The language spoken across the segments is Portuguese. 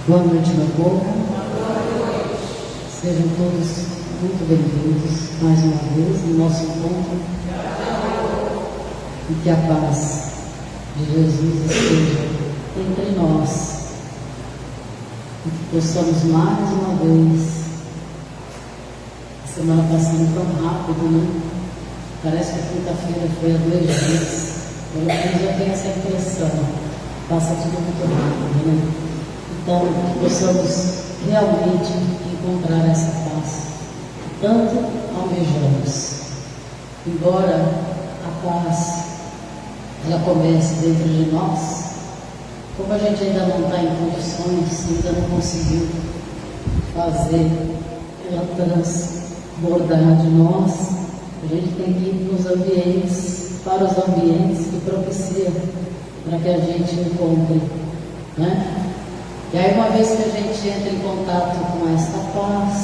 Boa noite, meu povo. Sejam todos muito bem-vindos mais uma vez no nosso encontro. E que a paz de Jesus esteja entre nós. E que possamos mais uma vez. A semana passando tão rápido, né? Parece que a quinta-feira foi há 2 dias. Pelo menos eu tenho essa impressão. Passa tudo muito rápido, né? Então, que possamos realmente encontrar essa paz que tanto almejamos. Embora a paz ela comece dentro de nós, como a gente ainda não está em condições, ainda não conseguiu fazer ela transbordar de nós, a gente tem que ir para os ambientes que propiciam para que a gente encontre, né? E aí, uma vez que a gente entra em contato com essa paz,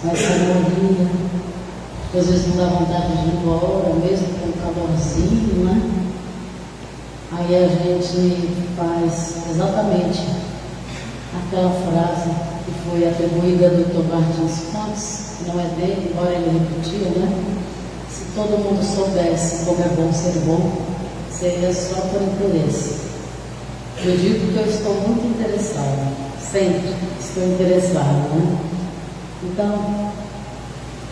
com essa harmonia, às vezes não dá vontade de ir embora, mesmo com o calorzinho, né? Aí a gente faz exatamente aquela frase que foi atribuída do Dr. Martins Fontes, que não é dele, embora ele repetiu, né? Se todo mundo soubesse como é bom ser bom, seria só por interesse. Eu digo que eu estou muito interessada, sempre estou interessada, né? Então,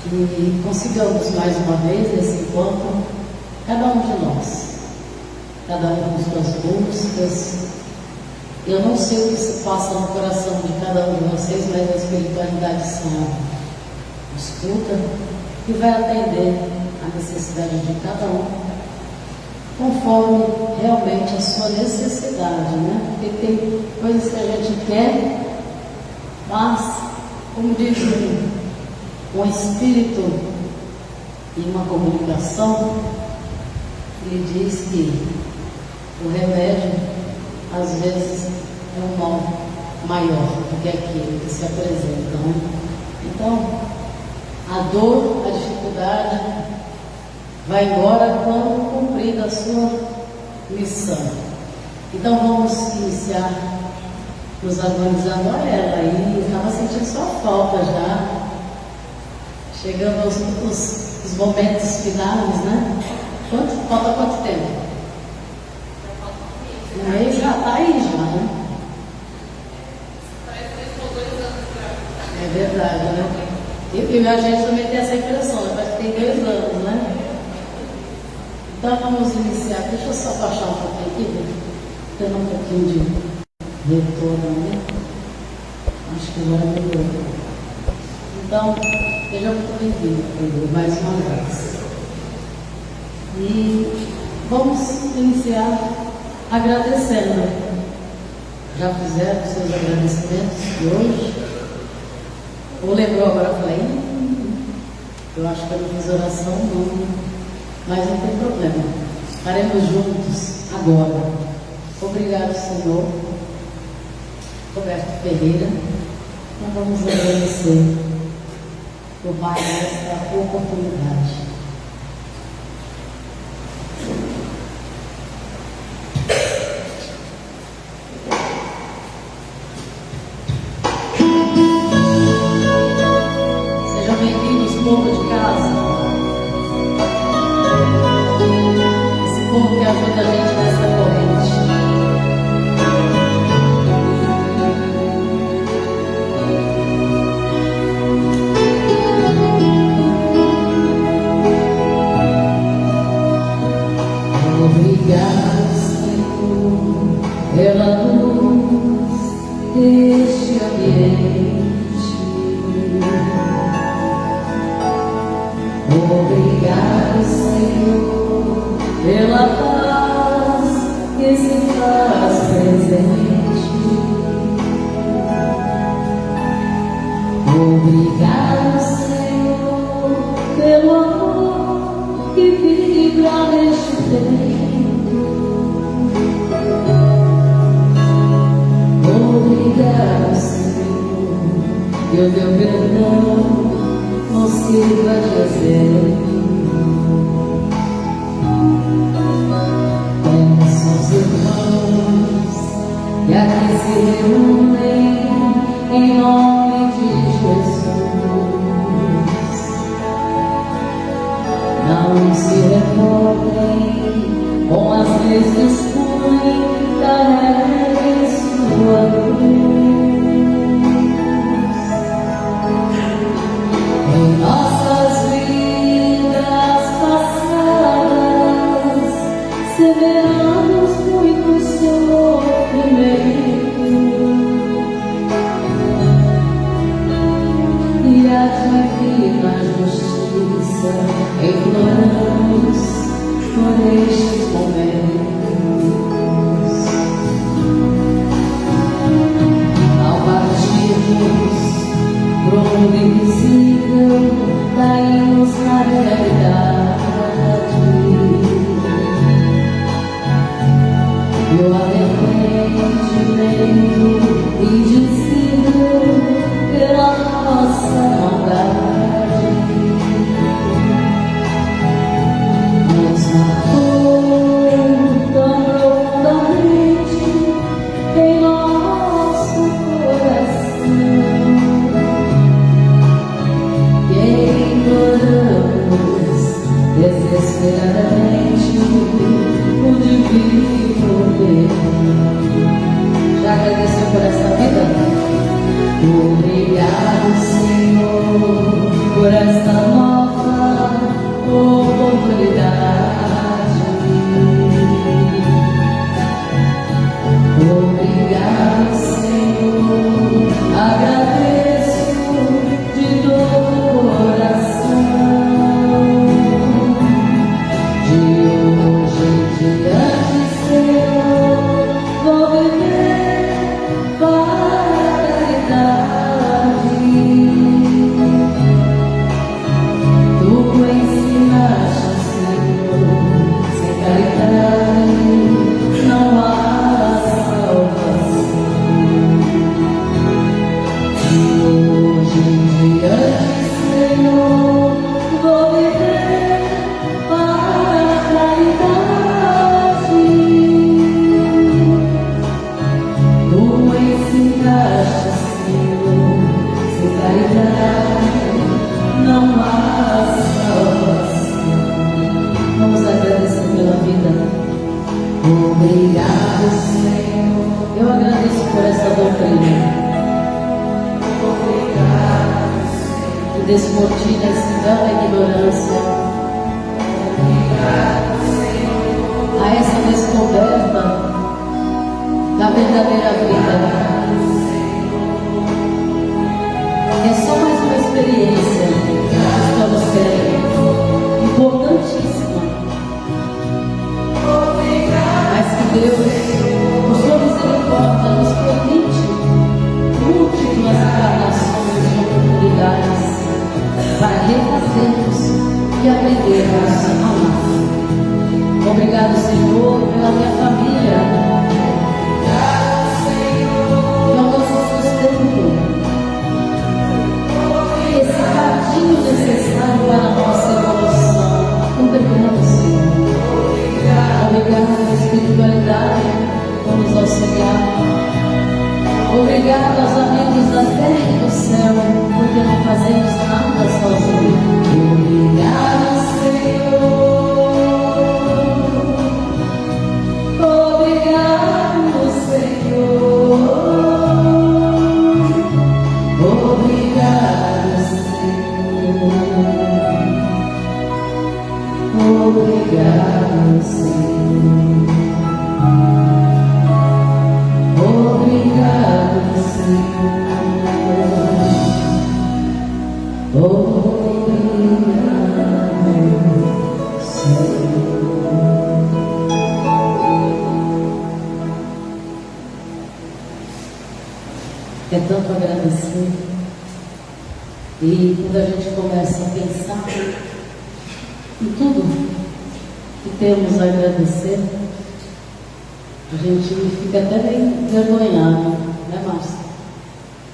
que consigamos mais uma vez nesse encontro, cada um de nós, cada um com suas buscas. Eu não sei o que se passa no coração de cada um de vocês, mas a espiritualidade sabe, escuta e vai atender a necessidade de cada um, conforme realmente a sua necessidade, né? Porque tem coisas que a gente quer, mas, como diz um espírito em uma comunicação, ele diz que o remédio, às vezes, é um mal maior do que aquele que se apresenta, né? Então, a dor, a dificuldade vai embora quando cumprida a sua missão. Então vamos iniciar nos harmonizando a ela aí. Eu estava sentindo sua falta já, chegando aos momentos finais, né? Falta quanto tempo? Um mês já está aí já, né? É verdade, né? E a gente também tem essa impressão, né? Parece que tem 2 anos, né? Então vamos iniciar. Deixa eu só baixar um pouquinho aqui, tendo um pouquinho de retorno, né? Acho que agora melhorou. Então, seja muito bem-vindo mais uma vez. E vamos iniciar agradecendo. Já fizeram seus agradecimentos de hoje? Ou lembrou agora? Falei, eu acho que eu não fiz oração, não. Mas não tem problema, estaremos juntos agora. Obrigado, Senhor. Roberto Ferreira, nós vamos agradecer por mais esta oportunidade. Sejam bem-vindos, povo de casa. Como que ajuda a gente nessa corrente? Obrigado, Senhor, pela luz deste ambiente. Obrigado, Senhor, pela paz que se faz presente. Obrigado, Senhor, pelo amor que vibra neste tempo. Obrigado, Senhor, que o teu perdão nos sirva de exemplo. Peço aos irmãos que aqui se reúnem caímos na realidade. E o arrependimento indicido pela nossa maldade nos marcou tão profundamente em nosso coração, que imploramos desesperadamente o divino perdão. Já agradeceu por essa vida? Obrigado, Senhor, por esta nova oportunidade. Obrigado, Senhor, agradeço de todo o coração. De hoje em diante, Senhor, vou viver para a caridade. Tu ensinaste, Senhor, sem caridade não há salvação. De hoje em diante, Senhor, vou viver para a caridade. Tu ensinaste, Senhor, sem caridade não há salvação. Vamos agradecer pela vida. Obrigado, Senhor. Eu agradeço por essa doutrina. Obrigado, Senhor, que descortina esse véu da ignorância. Obrigado, Senhor, a essa descoberta da verdadeira vida. É só mais uma experiência que estamos tendo, importantíssima. Mas que Deus, por sua misericórdia, nos permite múltiplas encarnações e oportunidades para refazermos e aprendermos a amar. Obrigado, Senhor, pela minha família, pelo nosso sustento, esse caminho necessário para a nossa evolução. Obrigado, Senhor. Obrigado pela espiritualidade por nos auxiliar. Obrigado aos amigos da terra e do céu, porque não fazemos nada sozinhos. Obrigado, Senhor. Obrigado, Senhor. Obrigado, Senhor. Obrigado, Senhor. Obrigado, Senhor. Obrigado, Senhor. É tanto agradecer. E quando a gente começa a pensar em tudo que temos a agradecer, a gente fica até bem envergonhado, né, Márcia?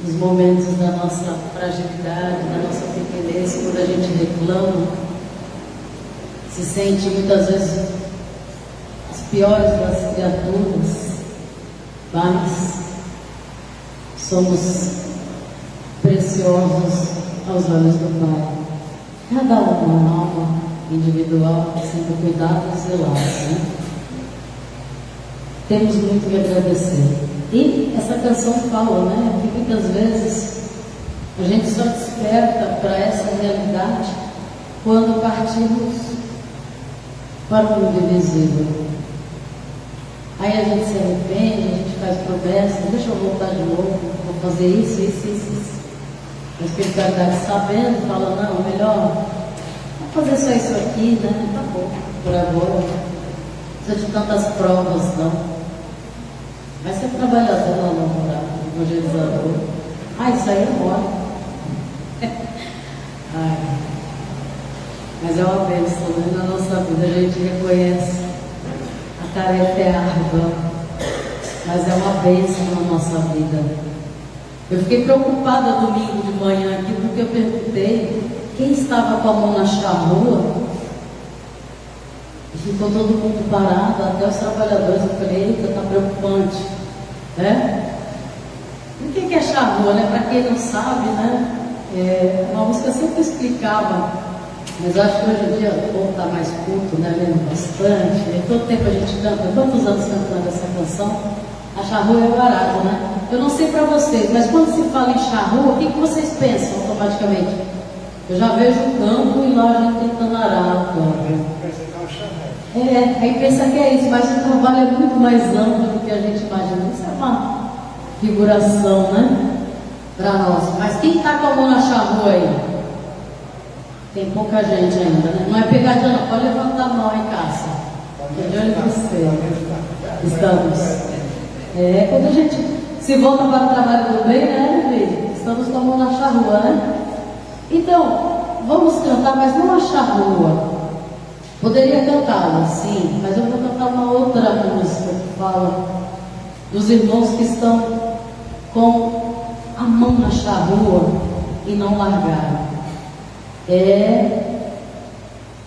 Nos momentos da nossa fragilidade, da nossa pequenez, quando a gente reclama, se sente muitas vezes as piores das criaturas, mas somos preciosos aos olhos do Pai. Cada uma alma individual, sendo cuidada e zelada, né? Temos muito que agradecer. E essa canção fala, né, que muitas vezes a gente só desperta para essa realidade quando partimos para o mundo invisível. Aí a gente se arrepende, a gente faz promessas, deixa eu voltar de novo, vou fazer isso. A espiritualidade sabendo, fala, não, melhor, vou fazer só isso aqui, né? Tá bom, por agora. Não precisa de tantas provas, não. Vai ser trabalhador lá no evangelizador. Isso aí é mole. Mas é uma bênção, né? Na nossa vida a gente reconhece a tarefa é árdua, mas é uma bênção na nossa vida. Eu fiquei preocupada domingo de manhã aqui, porque eu perguntei quem estava com a mão na charrua. E ficou todo mundo parado, até os trabalhadores. Eu falei, eita, está preocupante, né? O que é charrua, né? Para quem não sabe, né? Uma música sempre explicava, mas eu acho que hoje em dia o povo está mais culto, né? Lendo bastante. E todo tempo a gente canta, quantos anos cantando essa canção? A charrua é o arado, né? Eu não sei para vocês, mas quando se fala em charrua, o que vocês pensam automaticamente? Eu já vejo o campo e lá a gente tentando arar o campo. Aí pensa que é isso, mas o trabalho é muito mais amplo do que a gente imagina. Isso é uma figuração, né? Para nós. Mas quem está com a mão na charrua aí? Tem pouca gente ainda, né? Não é pegadinha, não. Pode levantar a mão em casa. Estou de olho em você. Estamos. Quando a gente se volta para o trabalho do bem, né, Lili? Estamos com a mão na charrua, né? Então, vamos cantar, mas não a charrua. Poderia cantá-la, sim, mas eu vou cantar uma outra música que fala dos irmãos que estão com a mão na charrua e não largaram.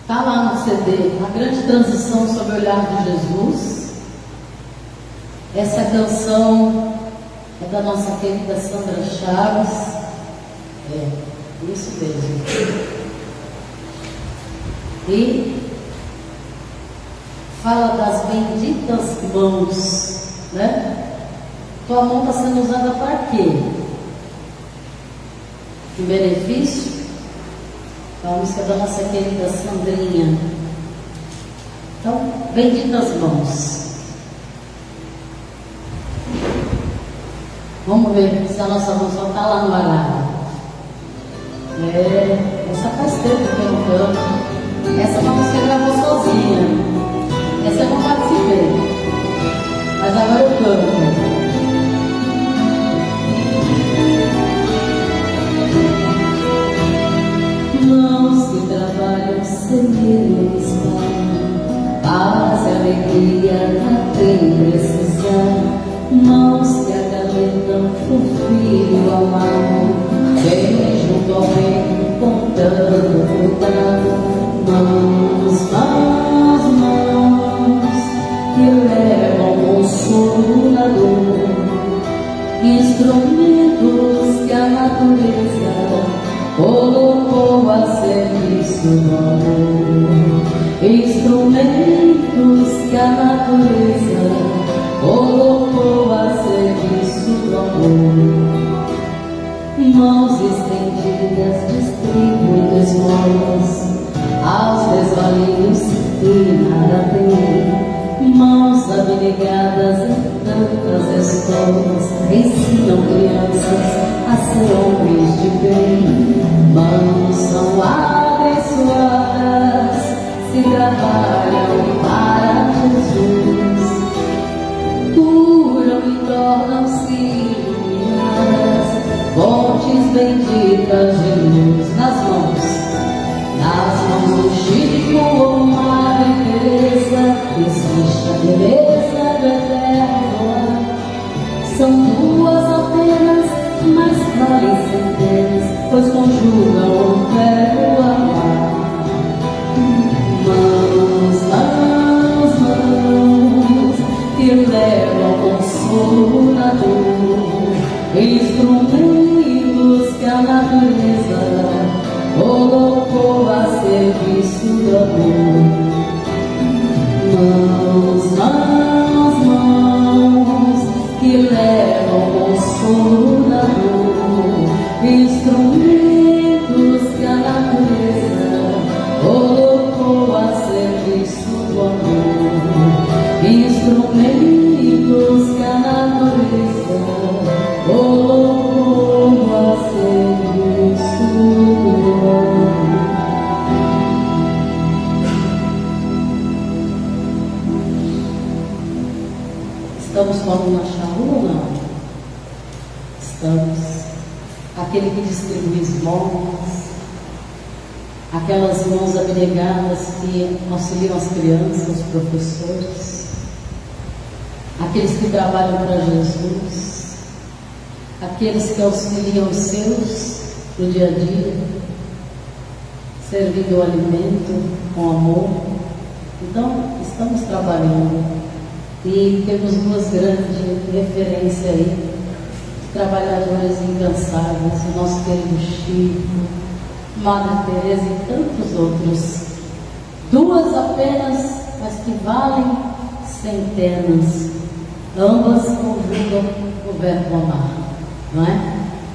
Está lá no CD, A Grande Transição sob o Olhar de Jesus. Essa canção é da nossa querida Sandra Chaves. Isso mesmo. E fala das benditas mãos, né? Tua mão está sendo usada para quê? Que benefício? A música da nossa querida Sandrinha. Então, benditas mãos. Vamos ver se a nossa mão só está lá no arado. Essa faz tempo que eu não canto. Essa música gravou sozinha. Essa eu não participei. Mas agora eu canto. Mãos que trabalham sem estar, paz e alegria na quem precisar. Mãos que acalentam o filho amado, vem junto ao bem com tanto cuidado. Mãos, mãos, mãos que levam consolo na dor, instrumentos que a natureza colocou a serviço do amor, instrumentos que a natureza colocou a serviço do amor. Mãos estendidas distribuem esmolas aos desvalidos que nada têm. Mãos abnegadas em tantas escolas ensinam crianças a ser homens de bem. Mãos são abençoadas se trabalham para Jesus, curam e tornam-se iluminadas, fontes benditas de luz nas mãos do Chico ou uma beleza, existe a beleza do eterno. São duas apenas, mas valem centenas, pois conjugam o verbo amar. Mãos, mãos, mãos que levam consolo na dor, instrumentos que a natureza colocou a serviço do amor. Mãos, mãos, mãos que levam consolo na dor, instrumentos que a natureza colocou a serviço do amor, instrumentos que a natureza colocou a serviço do amor. Estamos com a mão na charrua ou não? Estamos. Aquele que distribui esmolas, aquelas mãos abnegadas que auxiliam as crianças, os professores, aqueles que trabalham para Jesus, aqueles que auxiliam os seus no dia a dia, servindo o alimento com amor. Então, estamos trabalhando e temos duas grandes referências aí, trabalhadores incansáveis, o nosso querido Chico, Madre Teresa e tantos outros. Duas apenas, mas que valem centenas. Ambas conjugam o verbo amar, não é?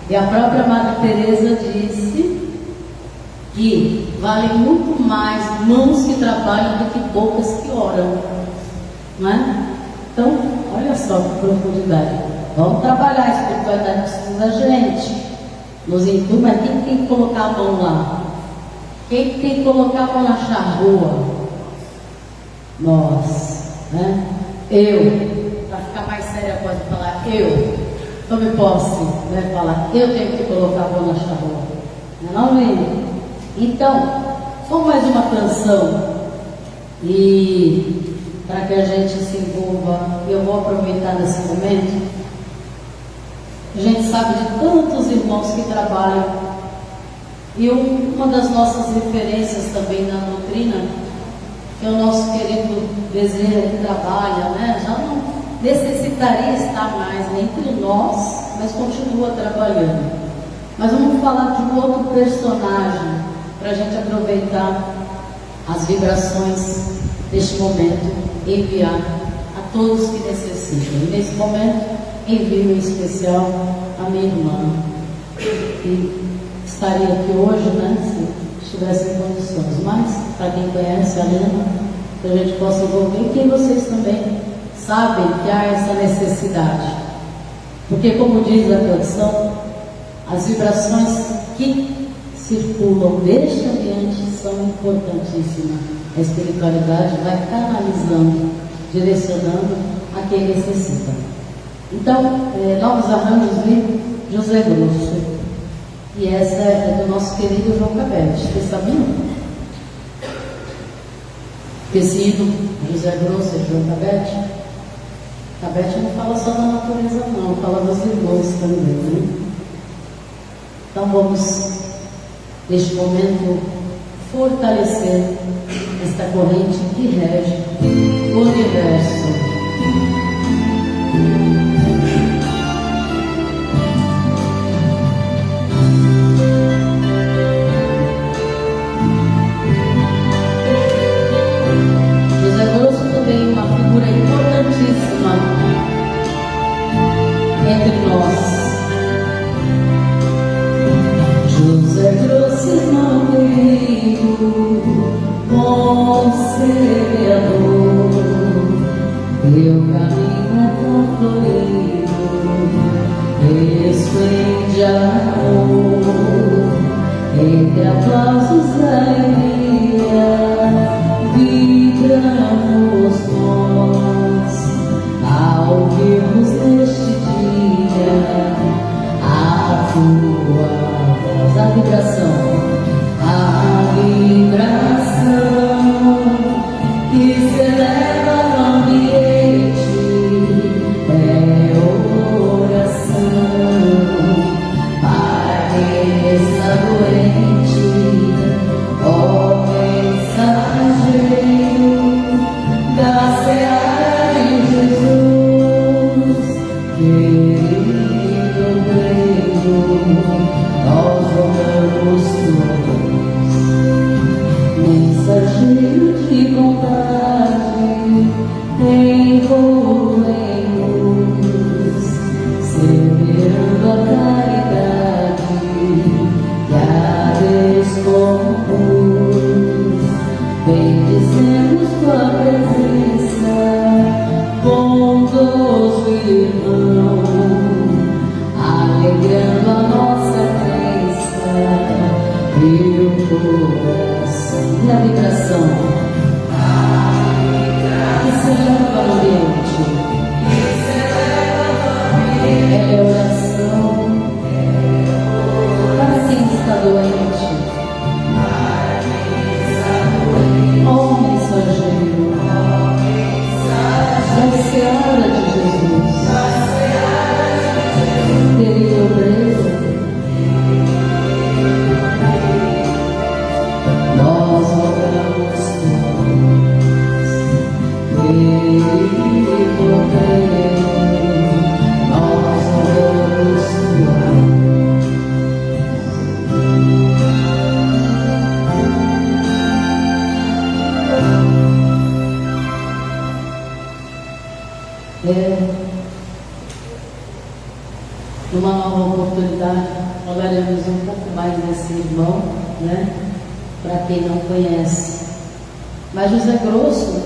E a própria Madre Teresa disse que vale muito mais mãos que trabalham do que bocas que oram, não é? Então, olha só que profundidade. Vamos trabalhar, a espiritualidade precisa da gente. Nos induz, mas quem tem que colocar a mão lá? Quem tem que colocar a mão na charrua? Nós, né? Eu, para ficar mais séria, pode falar eu. Tome posse, né? Falar eu tenho que colocar a mão na charrua. Não é? Então, vamos mais uma canção e para que a gente se envolva, eu vou aproveitar nesse momento. A gente sabe de tantos irmãos que trabalham e uma das nossas referências também na doutrina, que é o nosso querido Bezerra que trabalha, né? Já não necessitaria estar mais entre nós, mas continua trabalhando. Mas vamos falar de um outro personagem para a gente aproveitar as vibrações deste momento e enviar a todos que necessitam. E nesse momento, envio em especial a minha irmã, que estaria aqui hoje, né, se estivesse em condições. Mas, para quem conhece a Helena, que a gente possa envolver, e que vocês também sabem que há essa necessidade. Porque, como diz a canção, as vibrações que circulam neste ambiente são importantíssimas. A espiritualidade vai canalizando, direcionando a quem necessita. Então, novos arranjos de José Grosso. E essa é do nosso querido João Cabete. Vocês sabiam? Que esse ídolo, José Grosso e João Cabete, Cabete não fala só da natureza não, fala dos irmãos também, né? Então vamos, neste momento, fortalecer esta corrente que rege o universo. José Grosso também é uma figura importantíssima entre nós. José Grosso, irmão querido, bom semeador, teu caminho é tão florido, esplende amor, entre aplausos da alegria, vibramos nós, ao ouvirmos neste dia a tua voz, a vibração que se eleva no ambiente é oração para quem está doente, ó mensageiro da seara de Jesus, querido Deus, nós oramos todos, mensageiro de bondade, envolvemos, semeando a caridade que a descompôs, bendizemos tua presença, bondoso irmão, alegrando a nossa crença e o coração. E a vibração que se eleva no ambiente, é oração numa nova oportunidade, falaremos um pouco mais desse irmão, né? Para quem não conhece. Mas José Grosso,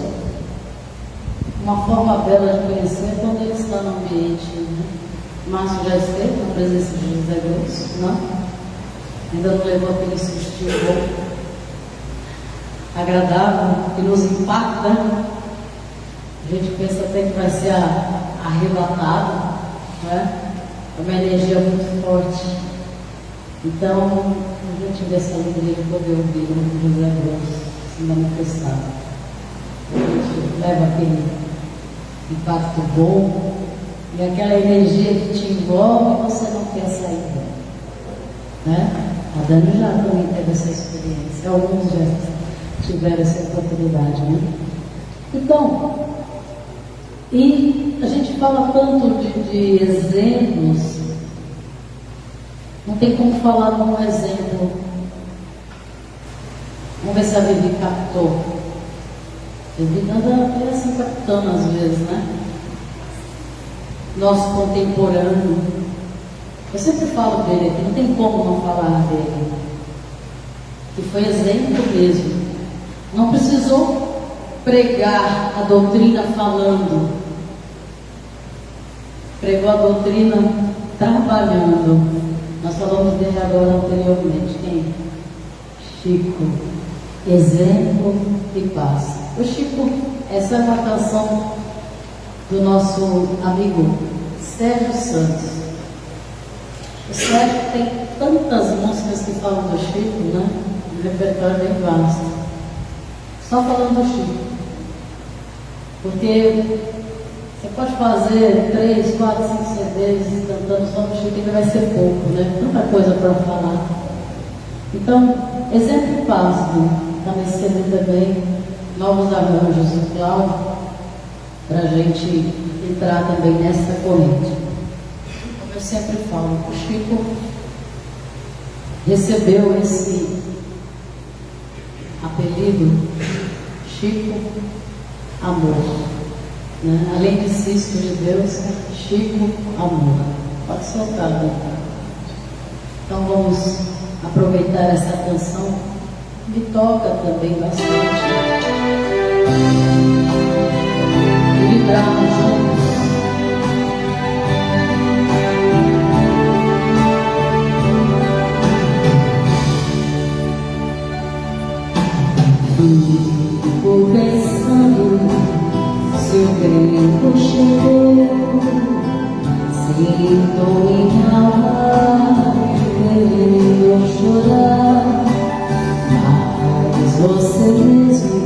uma forma bela de conhecer é quando ele está no ambiente, né? Márcio já esteve na presença de José Grosso, não? Ainda não levou aquele sustinho bom, agradável, que nos impacta. A gente pensa até que vai ser arrebatado, né? É uma energia muito forte. Então, a gente tive essa alegria de poder ouvir o José Grosso se manifestar. A gente leva aquele impacto bom e aquela energia que te envolve e você não quer sair dela, né? A Dani já também teve essa experiência, alguns já tiveram essa oportunidade, né? Então, e a gente fala tanto de exemplos, não tem como falar num exemplo. Vamos ver se a Vivi captou. A Vivi anda até assim captando às vezes, né? Nosso contemporâneo. Eu sempre falo dele aqui, não tem como não falar dele. Que foi exemplo mesmo. Não precisou pregar a doutrina falando. Pregou a doutrina trabalhando. Nós falamos dele agora anteriormente. Quem? Chico. Exemplo e paz. O Chico, essa é uma canção do nosso amigo Sérgio Santos. O Sérgio tem tantas músicas que falam do Chico, né? O repertório é bem vasto. Só falando do Chico. Porque você pode fazer 3, 4, 5 CDs cantando só do Chico, ainda vai ser pouco, né? Tanta coisa para falar. Então, exemplo básico, está nesse CD também, novos arranjos do Cláudio, para a gente entrar também nessa corrente. Como eu sempre falo, o Chico recebeu esse apelido, Chico Amor. Né? Além de Cisto de Deus, Chico Amor. Pode soltar, né? Então vamos aproveitar essa canção, me toca também bastante. E vibrarmos juntos. Fico pensando se o tempo chegou, se estou em alma querendo chorar, mas você mesmo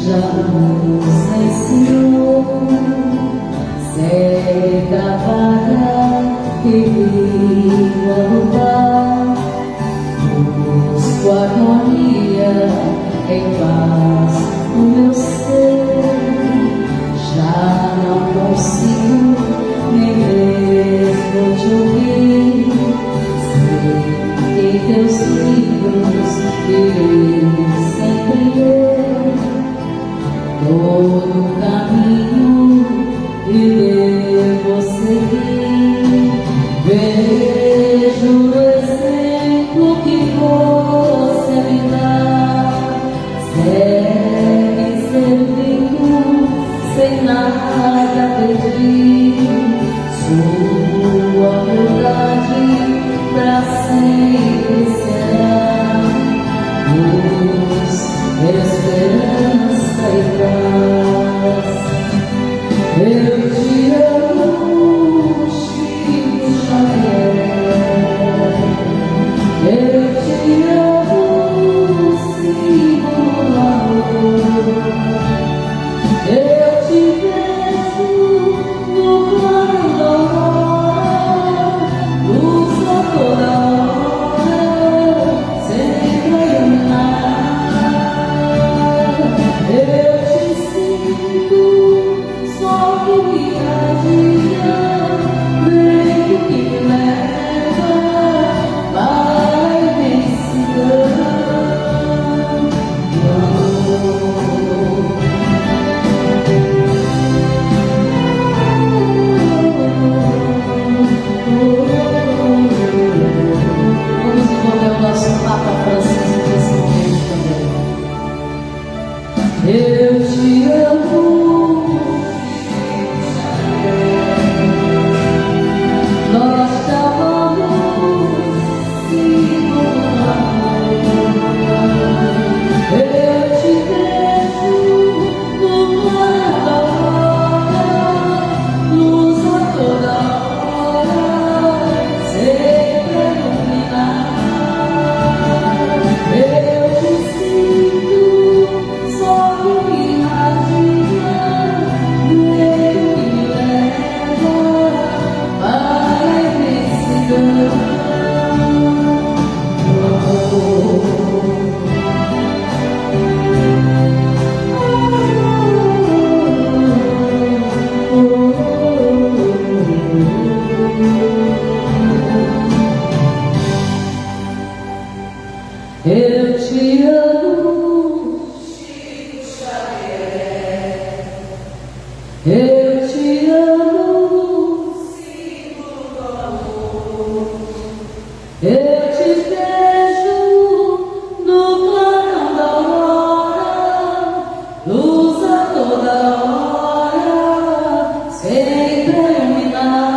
já nos ensinou. Segue, trabalha e viva lutar, busco harmonia em paz no meu ser. Já não consigo nem mesmo te ouvir. Sei que teus livros irei sempre ler, todo o caminho e devo seguir. Vejo o exemplo que você me dá, segue servindo sem nada pedir. Sua verdade pra sempre será luz, esperança e paz. Eu te Eu te amo, eu te amo, eu te vejo no clarão da aurora, luz a toda hora, sempre a iluminar.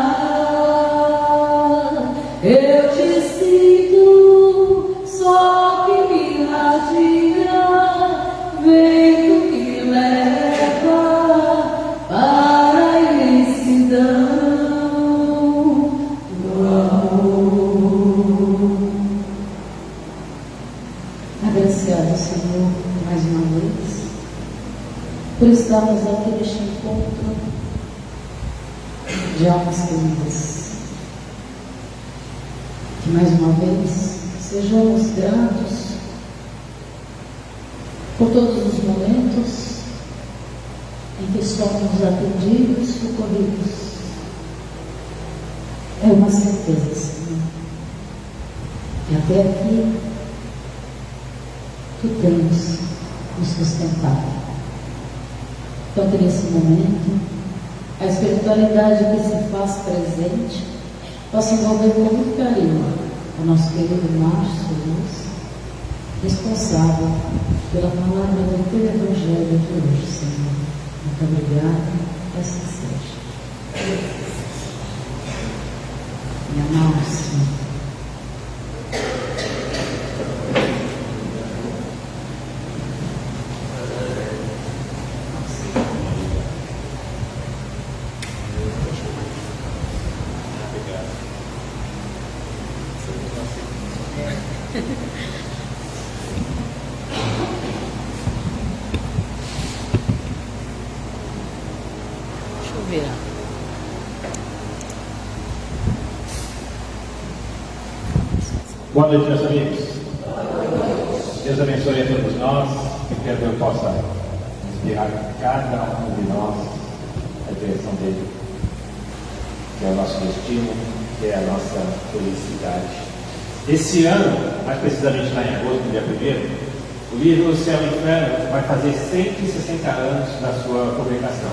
Eu te sinto, sol que me irradia, vento que me leva para a imensidão do amor. Agraciado, Senhor, mais uma vez, por estarmos aqui neste encontro de almas queridas. Que mais uma vez sejamos gratos por todos os momentos em que somos atendidos, socorridos. É uma certeza, Senhor, que até aqui Tu tens nos sustentado. Então, que nesse momento a espiritualidade que se faz presente possa envolver com muito carinho o nosso querido Márcio Luz, responsável pela palavra do teu Evangelho de hoje, Senhor. Muito obrigada, assim seja. Minha Márcia. Deixa eu ver. Boa noite, meus amigos. Deus abençoe a todos nós, que Deus possa inspirar cada um de nós a direção dele, que é o nosso destino, que é a nossa felicidade. Esse ano, mais precisamente lá em agosto, no dia 1º, o livro O Céu e o Inferno vai fazer 160 anos da sua publicação.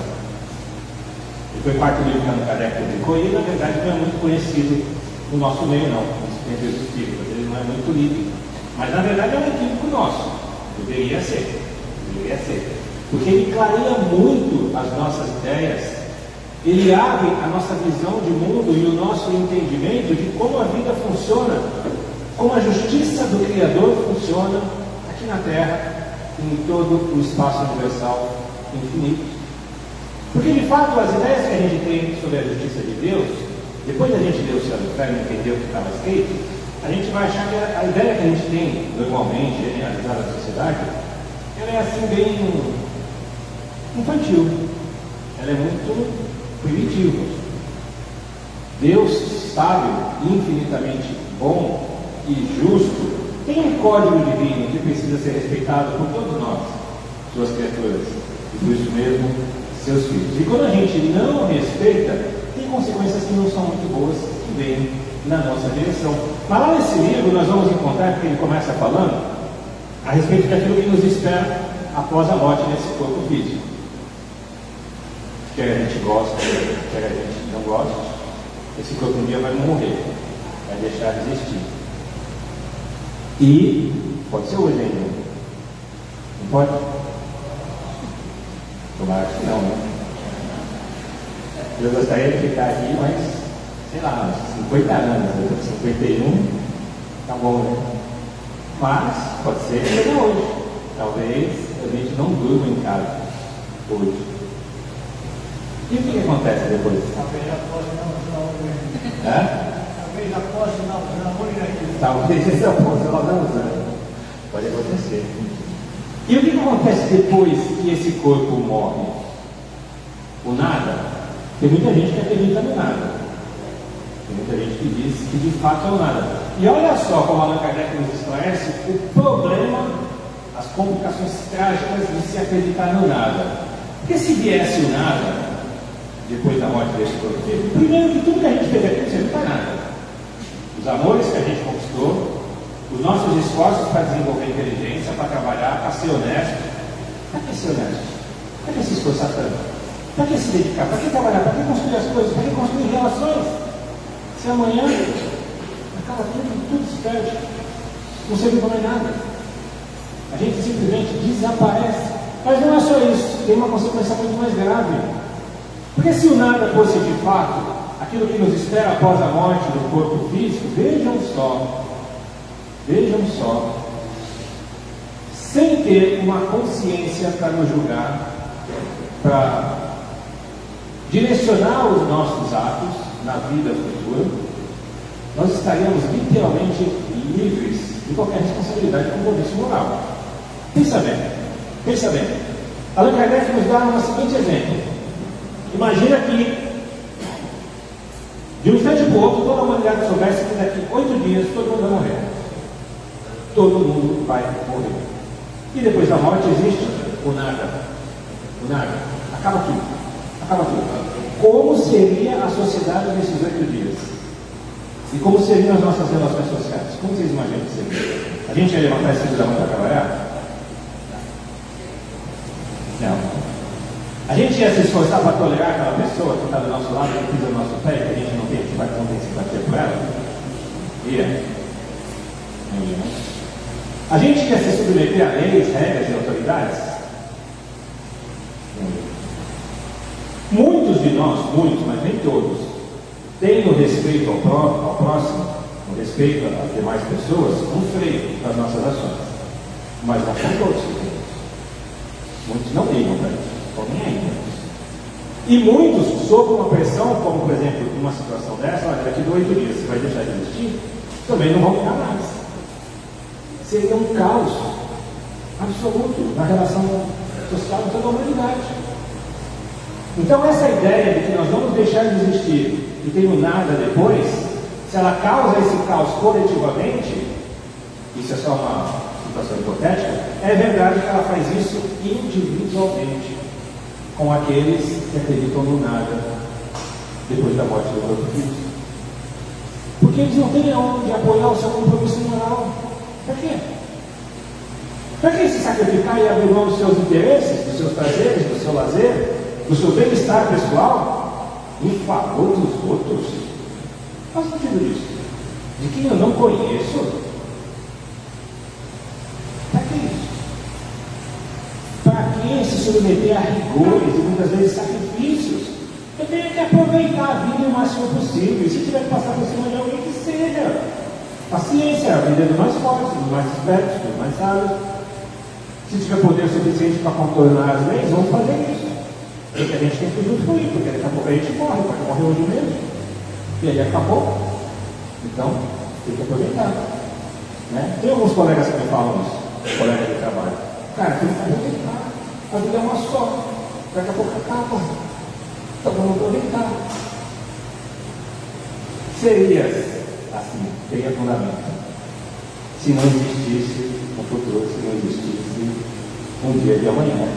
Ele foi o quarto livro que Allan Kardec publicou e, na verdade, não é muito conhecido no nosso meio, não, entre os espíritos. Ele não é muito lido. Mas, na verdade, é um equívoco nosso. Deveria ser. Porque ele clareia muito as nossas ideias, ele abre a nossa visão de mundo e o nosso entendimento de como a vida funciona, como a justiça do Criador funciona aqui na Terra e em todo o espaço universal infinito. Porque, de fato, as ideias que a gente tem sobre a justiça de Deus, depois da gente ler o Céu e o Inferno e entender o que estava escrito, a gente vai achar que a ideia que a gente tem normalmente generalizada na sociedade, ela é assim bem infantil, ela é muito primitiva. Deus, sábio, infinitamente bom e justo, tem um código divino que precisa ser respeitado por todos nós, suas criaturas, e por isso mesmo seus filhos. E quando a gente não respeita, tem consequências que não são muito boas que vêm na nossa direção. Mas lá nesse livro nós vamos encontrar que ele começa falando a respeito daquilo que nos espera após a morte nesse corpo físico. Quer a gente goste, quer a gente não goste, esse corpo um dia vai morrer, vai deixar de existir. E pode ser hoje ainda. Não pode? Tomara que não, né? Eu gostaria de ficar aqui, mas sei lá, uns 50 anos, eu estou com 51, tá bom, né? Mas pode ser que seja hoje. Talvez a gente não durma em casa hoje. E o que acontece depois? Talvez após o final do ano. Talvez após o final do ano. Talvez após o final do ano. Pode acontecer. E o que acontece depois que esse corpo morre? O nada? Tem muita gente que acredita no nada. Tem muita gente que diz que de fato é o nada. E olha só como Allan Kardec nos esclarece o problema, as complicações trágicas de se acreditar no nada. Porque se viesse o nada, depois da morte desse corpo físico, primeiro que tudo que a gente fez aqui não serve para nada. Os amores que a gente conquistou, os nossos esforços para desenvolver inteligência, para trabalhar, para ser honesto. Para que ser honesto? Para que se esforçar tanto? Para que se dedicar? Para que trabalhar? Para que construir as coisas? Para que construir relações? Se amanhã acaba tudo se perde. Não serviu para mais nada. A gente simplesmente desaparece. Mas não é só isso, tem uma consequência muito mais grave. Porque se o nada fosse de fato aquilo que nos espera após a morte do corpo físico, vejam só, sem ter uma consciência para nos julgar, para direcionar os nossos atos na vida futura, nós estaríamos literalmente livres de qualquer responsabilidade com compromisso moral. Pensa bem. Allan Kardec nos dá um seguinte exemplo. Imagina que de um instante para o outro toda a humanidade soubesse que daqui 8 dias todo mundo vai morrer. Todo mundo vai morrer. E depois da morte existe o nada. Acaba tudo. Como seria a sociedade nesses 8 dias? E como seriam as nossas relações sociais? Como vocês imaginam que seria? A gente ia levantar esse da mão para trabalhar? Não. A gente ia se esforçar para tolerar aquela pessoa que está do nosso lado, que pisa no nosso pé, que a gente não tem simpatia por ela? Ia. Não ia, não. A gente ia se submeter a leis, regras e autoridades? Não ia. Muitos de nós, mas nem todos, têm no respeito ao próximo, no respeito às demais pessoas, um freio das nossas ações. Mas não são todos que têm. Muitos não ligam para isso, estão nem aí para isso. E muitos, sob uma pressão, como por exemplo, numa situação dessa, olha, daqui a 8 dias você vai deixar de existir, também não vão ligar mais. Seria um caos absoluto na relação social de toda a humanidade. Então essa ideia de que nós vamos deixar de existir e tem um nada depois, se ela causa esse caos coletivamente, isso é só uma situação hipotética, é verdade que ela faz isso individualmente, com aqueles que acreditam no nada depois da morte do corpo físico. Porque eles não têm onde apoiar o seu compromisso moral. Para quê? Para que se sacrificar e abrir mão dos seus interesses, dos seus prazeres, do seu lazer, do seu bem-estar pessoal, em favor dos outros? Faz sentido disso. De quem eu não conheço? Para que isso? Para que se submeter a rigores e muitas vezes sacrifícios? Eu tenho que aproveitar a vida o máximo possível. E se tiver que passar por cima de alguém, que seja. Paciência, a vida é do mais forte, dos mais espertos, dos mais sábios. Se tiver poder suficiente para contornar as leis, vamos fazer isso. Porque a gente tem que usufruir, porque daqui a pouco a gente morre, pode morrer hoje mesmo. E aí acabou. Então, tem que aproveitar. Né? Tem alguns colegas que me falam isso, colegas de trabalho. Cara, tem que aproveitar. A vida é uma só. Daqui a pouco acaba. Então vamos aproveitar. Seria assim, teria fundamento. Se não existisse um futuro, se não existisse um dia de amanhã.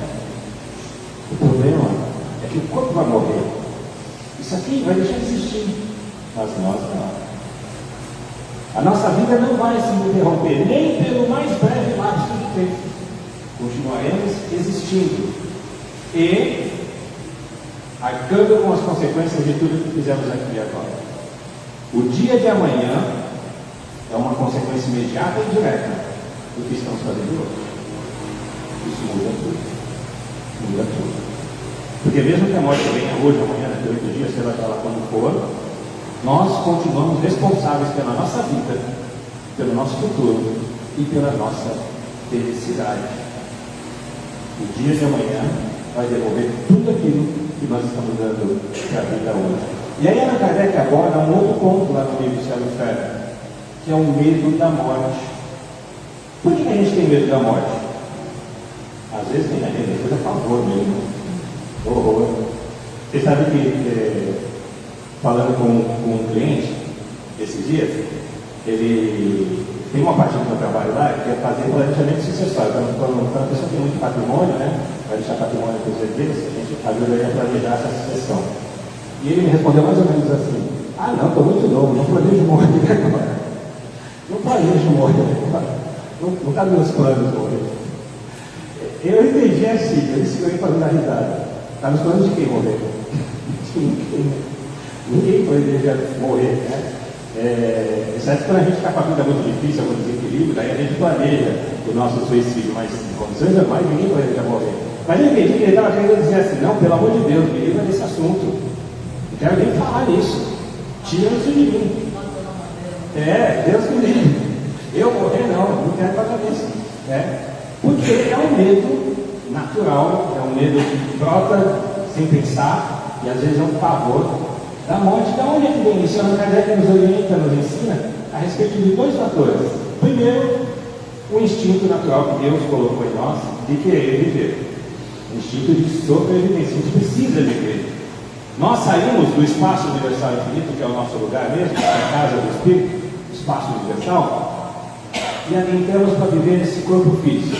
O problema é que o corpo vai morrer. Isso aqui vai deixar de existir. Mas nós não. A nossa vida não vai se interromper, nem pelo mais breve lapso de tempo. Continuaremos existindo e arcando com as consequências de tudo que fizemos aqui e agora. O dia de amanhã é uma consequência imediata e direta do que estamos fazendo hoje. Isso muda tudo. Muda tudo. Porque mesmo que a morte venha hoje, amanhã, daqui a 8 dias, sei lá quando for, nós continuamos responsáveis pela nossa vida, pelo nosso futuro e pela nossa felicidade. O dia de amanhã vai devolver tudo aquilo que nós estamos dando para a vida hoje. E aí Allan Kardec aborda um outro ponto lá no livro Céu e Inferno, que é o medo da morte. Por que a gente tem medo da morte? Às vezes nem a gente faz a favor mesmo. Horror. Você sabe que, falando com um cliente esses dias, ele tem uma parte do meu trabalho lá que é fazer planejamento sucessório. Quando a pessoa tem muito patrimônio, né, vai deixar patrimônio para os herdeiros, a gente ajuda ele a planejar essa sucessão. E ele me respondeu mais ou menos assim: ah, não, estou muito novo, não planejo morrer agora. Não planejo desejo morrer. Não está nos meus planos morrer. Eu entendi assim, eu disse que eu ia fazer a risada. Está nos planos de quem morrer? Ninguém deseja morrer, né? Exceto quando a gente está com a vida muito difícil, algum desequilíbrio, daí a gente planeja o nosso suicídio, mas em condições normais ninguém deseja morrer. Mas eu entendi que ele estava querendo dizer assim, não, pelo amor de Deus, me livra desse assunto. Não quero nem falar nisso. Tira isso de mim. Deus me livre. Eu morrer não quero falar nisso. Porque é um medo natural, é um medo que brota sem pensar, e às vezes é um pavor da morte. Da onde é que vem isso? Allan Kardec nos orienta, nos ensina a respeito de dois fatores. Primeiro, o instinto natural que Deus colocou em nós de querer viver. O instinto de sobrevivência. A gente precisa viver. Nós saímos do espaço universal infinito, que é o nosso lugar mesmo, a casa do Espírito, espaço universal, e adentramos para viver nesse corpo físico,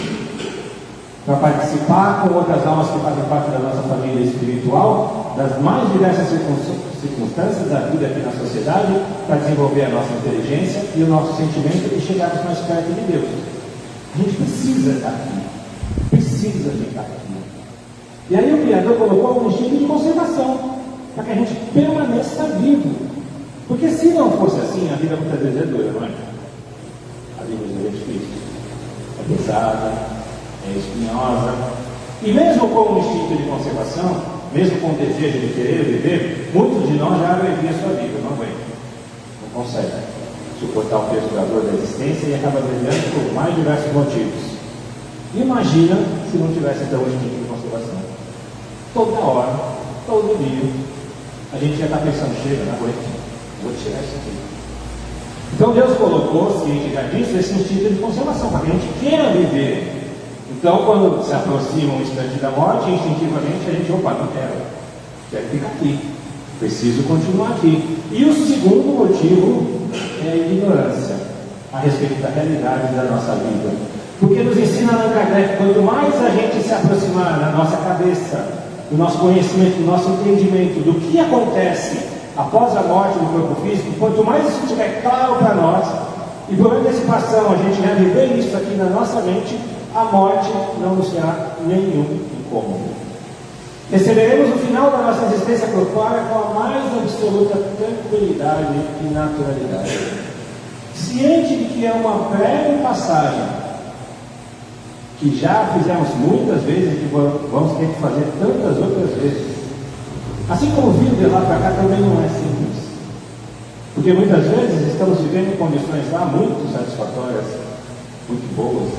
para participar com outras almas que fazem parte da nossa família espiritual, das mais diversas circunstâncias da vida aqui na sociedade, para desenvolver a nossa inteligência e o nosso sentimento e chegarmos mais perto de Deus. A gente precisa estar aqui, precisa ficar aqui. E aí o Criador colocou um instinto de conservação, para que a gente permaneça vivo. Porque se não fosse assim, a vida muitas vezes é dura, não é? A vida é difícil, é pesada, é espinhosa. E mesmo com o instinto de conservação, mesmo com o desejo de querer viver, muitos de nós já abreviam a sua vida, não aguentam, não conseguem suportar o peso da dor da existência e acaba abreviando por mais diversos motivos. Imagina se não tivesse então o instinto de conservação. Toda hora, todo dia, a gente já está pensando, chega, não aguento, vou tirar isso aqui. Então Deus colocou, ciente já disso, esse instinto de conservação, para que a gente queira viver. Então, quando se aproxima um instante da morte, instintivamente a gente, opa, não quero ficar aqui, preciso continuar aqui. E o segundo motivo é a ignorância a respeito da realidade da nossa vida. Porque nos ensina Allan Kardec, quanto mais a gente se aproximar na nossa cabeça, do nosso conhecimento, do nosso entendimento, do que acontece após a morte do corpo físico, quanto mais isso estiver claro para nós, e por antecipação a gente reviver isso aqui na nossa mente, a morte não nos terá nenhum incômodo. Receberemos o final da nossa existência corpórea com a mais absoluta tranquilidade e naturalidade, ciente de que é uma breve passagem, que já fizemos muitas vezes e que vamos ter que fazer tantas outras vezes. Assim como vir de lá para cá também não é simples, porque muitas vezes estamos vivendo em condições lá muito satisfatórias, muito boas,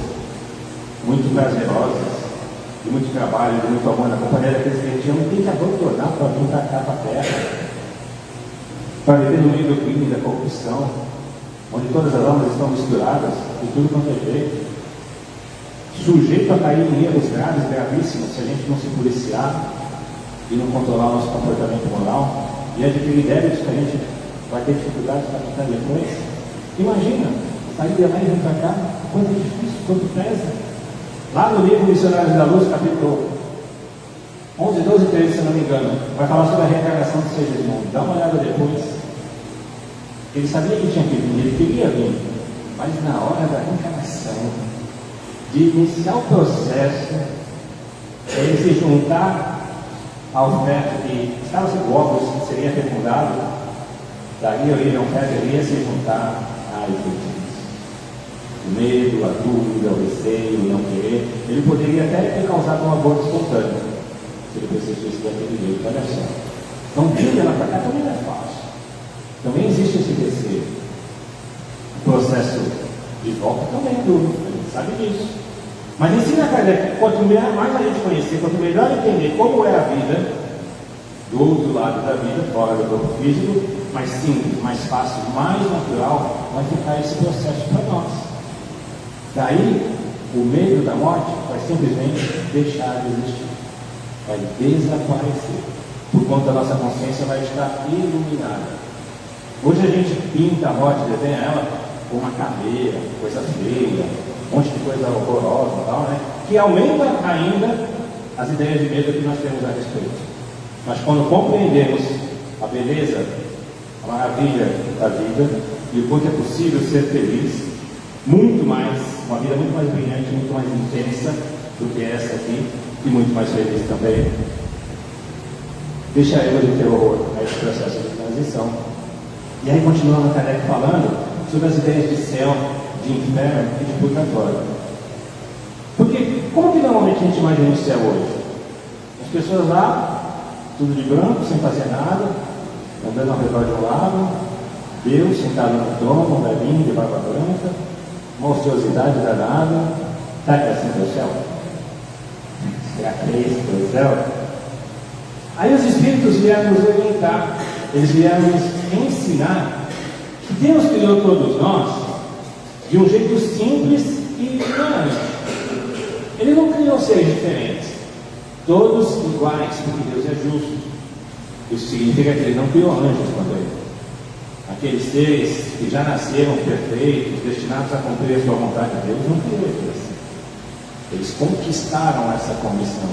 muito prazerosas, de muito trabalho, de muito amor na companhia daqueles que a gente ama, tem que abandonar para vir para cá, para a terra, para viver no meio do crime e da corrupção, onde todas as almas estão misturadas de tudo quanto é jeito, sujeito a cair em erros graves, gravíssimos, se a gente não se policiar e não controlar o nosso comportamento moral, e adquirir débitos que a gente vai ter dificuldades para quitar depois. Imagina, sair de lá e vir para cá, quanto é difícil, quanto pesa. Lá no livro Missionários da Luz, capítulo 11, 12 e 13, se não me engano, vai falar sobre a reencarnação de Segismundo. Dá uma olhada depois. Ele sabia que tinha que vir, ele queria vir, mas na hora da reencarnação, de iniciar o processo, ele se juntar ao feto que estava sendo óbvio que seria fecundado, daí a origem ao feto, ele ia se juntar à injustiça. O medo, a dúvida, o receio, o não querer, ele poderia até ter causado um aborto espontâneo, se ele persistisse daquele jeito, olha só. Então, vir lá para cá também não é fácil. Também existe esse receio. O processo de volta também é duro, a gente sabe disso. Mas ensina a Kardec, quanto mais a gente conhecer, quanto melhor entender como é a vida, do outro lado da vida, fora do corpo físico, mais simples, mais fácil, mais natural, vai ficar esse processo para nós. Daí, o medo da morte vai simplesmente deixar de existir, vai desaparecer, por conta da nossa consciência vai estar iluminada. Hoje a gente pinta a morte, desenha ela com uma caveira, coisa feia, um monte de coisa horrorosa e tal, né? Que aumenta ainda as ideias de medo que nós temos a respeito. Mas quando compreendemos a beleza, a maravilha da vida e o quanto é possível ser feliz, muito mais, uma vida muito mais brilhante, muito mais intensa do que essa aqui, e muito mais feliz também. Deixaremos de ter horror a esse processo de transição. E aí continuando Kardec falando sobre as ideias de céu, de inferno e de purgatório. Porque como que normalmente a gente imagina o céu hoje? As pessoas lá, tudo de branco, sem fazer nada, andando ao redor de um lago, Deus sentado no trono, um velhinho de barba branca, uma ociosidade danada. Será que é assim que é o céu? Será que é isso que é o céu? Aí os Espíritos vieram nos orientar, eles vieram nos ensinar que Deus criou todos nós de um jeito simples e ignorante. Ele não criou seres diferentes, todos iguais, porque Deus é justo. Isso significa que Ele não criou anjos quando Ele. Aqueles seres que já nasceram perfeitos, destinados a cumprir a sua vontade de Deus, não criou eles assim. Eles conquistaram essa comissão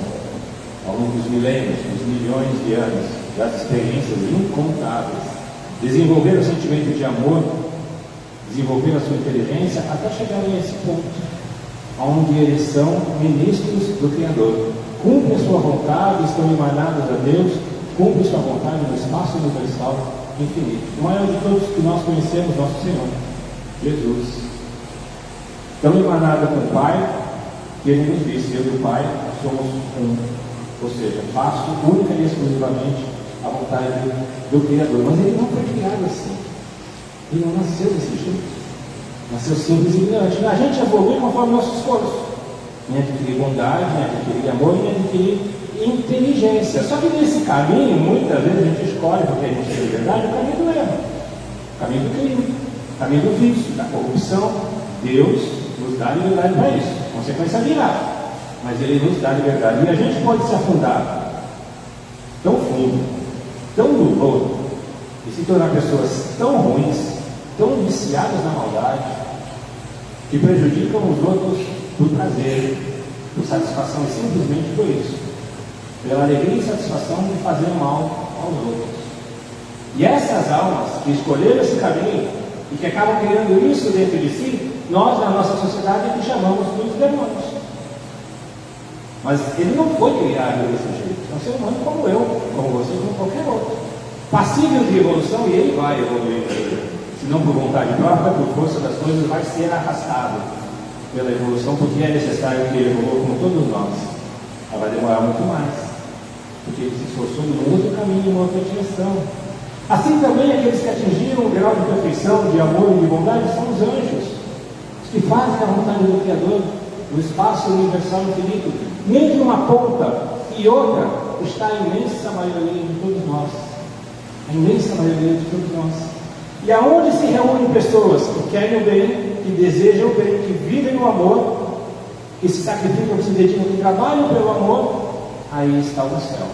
ao longo dos milênios, dos milhões de anos, das experiências incontáveis. Desenvolveram o sentimento de amor, desenvolveram a sua inteligência, até chegarem a esse ponto, onde eles são ministros do Criador. Cumprem a sua vontade, estão emanados a Deus, cumprem sua vontade no espaço universal infinito. O maior de todos que nós conhecemos, nosso Senhor, Jesus. Estão emanados com o Pai, que Ele nos disse, eu e o Pai somos um. Ou seja, faço única e exclusivamente a vontade do Criador. Mas Ele não foi criado assim. Ele não nasceu desse jeito. Nasceu simples e ignorante. A gente evolui conforme o nosso esforço. Em adquirir bondade, em adquirir amor, em adquirir inteligência. Só que nesse caminho, muitas vezes a gente escolhe, porque a gente tem liberdade, o caminho do erro, o caminho do crime, o caminho do vício, da corrupção. Deus nos dá liberdade para isso. Consequência virá. Mas Ele nos dá liberdade. E a gente pode se afundar tão fundo, tão no lodo, e se tornar pessoas tão ruins, tão viciadas na maldade, que prejudicam os outros por prazer, por satisfação, e simplesmente por isso, pela alegria e satisfação de fazer mal aos outros. E essas almas que escolheram esse caminho e que acabam criando isso dentro de si, nós na nossa sociedade que chamamos dos demônios. Mas ele não foi criado desse jeito. É um ser humano como eu, como você, como qualquer outro. Passível de evolução, e ele vai evoluir. Se não por vontade própria, por força das coisas, vai ser arrastado pela evolução, porque é necessário que ele evolua como todos nós. Ela vai demorar muito mais, porque ele se esforçou num outro caminho, numa outra direção. Assim também aqueles que atingiram o grau de perfeição, de amor e de bondade, são os anjos, os que fazem a vontade do Criador no espaço universal infinito. Entre uma ponta e outra está a imensa maioria de todos nós. A imensa maioria de todos nós. E aonde se reúnem pessoas que querem o bem, que desejam o bem, que vivem o amor, que se sacrificam, que se dedicam, que trabalham pelo amor, aí está o céu.